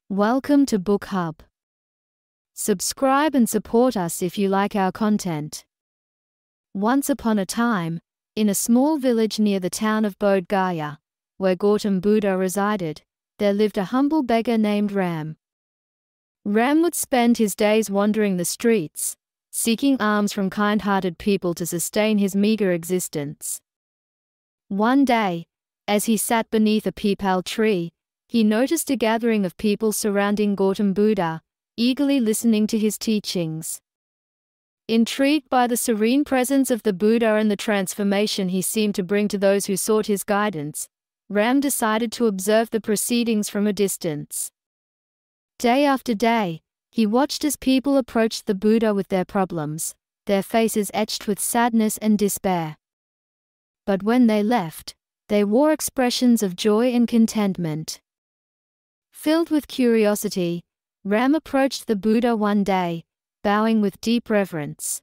Welcome to Bookhub. Subscribe and support us if you like our content. Once upon a time, in a small village near the town of Beggar, where Gautam Buddha resided, there lived a humble beggar named Ram. Ram would spend his days wandering the streets, seeking alms from kind-hearted people to sustain his meager existence. One day, as he sat beneath a peepal tree, he noticed a gathering of people surrounding Gautam Buddha, eagerly listening to his teachings. Intrigued by the serene presence of the Buddha and the transformation he seemed to bring to those who sought his guidance, Ram decided to observe the proceedings from a distance. Day after day, he watched as people approached the Buddha with their problems, their faces etched with sadness and despair. But when they left, they wore expressions of joy and contentment. Filled with curiosity, Ram approached the Buddha one day, bowing with deep reverence.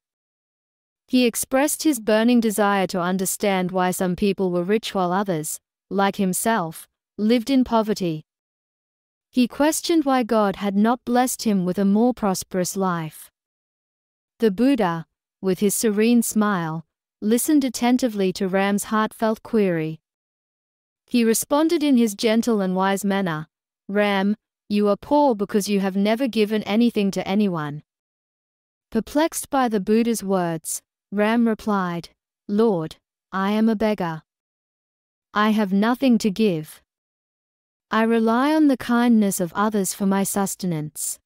He expressed his burning desire to understand why some people were rich while others, like himself, lived in poverty. He questioned why God had not blessed him with a more prosperous life. The Buddha, with his serene smile, listened attentively to Ram's heartfelt query. He responded in his gentle and wise manner, "Ram, you are poor because you have never given anything to anyone." Perplexed by the Buddha's words, Ram replied, "Lord, I am a beggar. I have nothing to give. I rely on the kindness of others for my sustenance."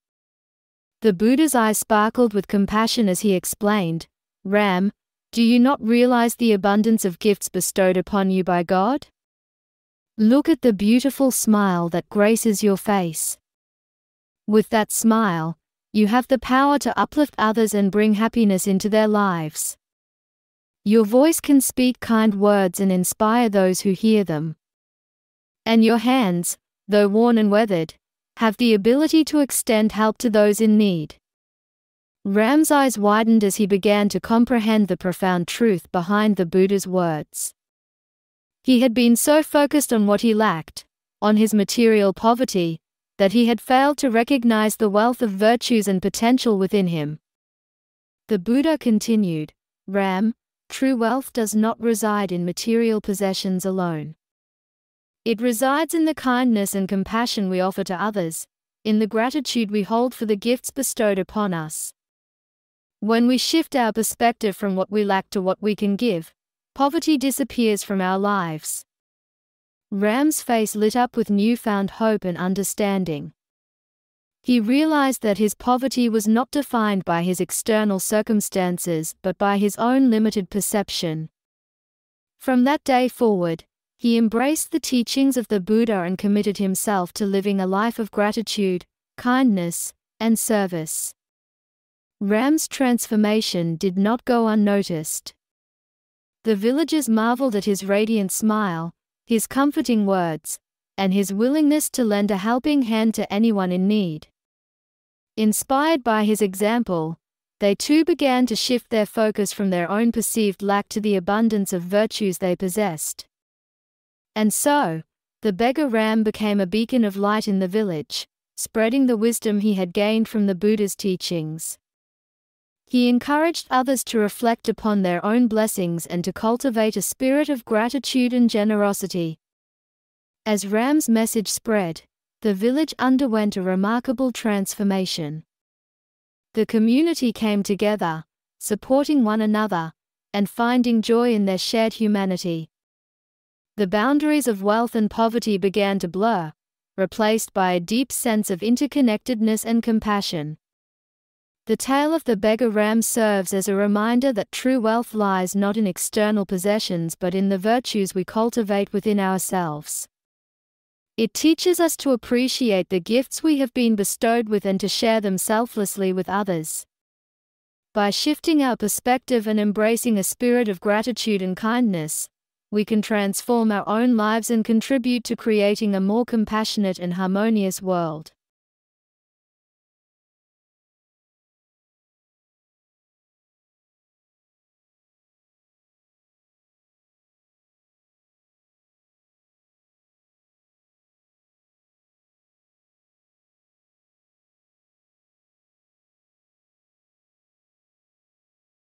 The Buddha's eyes sparkled with compassion as he explained, "Ram, do you not realize the abundance of gifts bestowed upon you by God? Look at the beautiful smile that graces your face. With that smile, you have the power to uplift others and bring happiness into their lives. Your voice can speak kind words and inspire those who hear them. And your hands, though worn and weathered, have the ability to extend help to those in need." Ram's eyes widened as he began to comprehend the profound truth behind the Buddha's words. He had been so focused on what he lacked, on his material poverty, that he had failed to recognize the wealth of virtues and potential within him. The Buddha continued, "Ram, true wealth does not reside in material possessions alone. It resides in the kindness and compassion we offer to others, in the gratitude we hold for the gifts bestowed upon us. When we shift our perspective from what we lack to what we can give, poverty disappears from our lives." Ram's face lit up with newfound hope and understanding. He realized that his poverty was not defined by his external circumstances but by his own limited perception. From that day forward, he embraced the teachings of the Buddha and committed himself to living a life of gratitude, kindness, and service. Ram's transformation did not go unnoticed. The villagers marveled at his radiant smile, his comforting words, and his willingness to lend a helping hand to anyone in need. Inspired by his example, they too began to shift their focus from their own perceived lack to the abundance of virtues they possessed. And so, the beggar Ram became a beacon of light in the village, spreading the wisdom he had gained from the Buddha's teachings. He encouraged others to reflect upon their own blessings and to cultivate a spirit of gratitude and generosity. As Ram's message spread, the village underwent a remarkable transformation. The community came together, supporting one another, and finding joy in their shared humanity. The boundaries of wealth and poverty began to blur, replaced by a deep sense of interconnectedness and compassion. The tale of the beggar Ram serves as a reminder that true wealth lies not in external possessions but in the virtues we cultivate within ourselves. It teaches us to appreciate the gifts we have been bestowed with and to share them selflessly with others. By shifting our perspective and embracing a spirit of gratitude and kindness, we can transform our own lives and contribute to creating a more compassionate and harmonious world.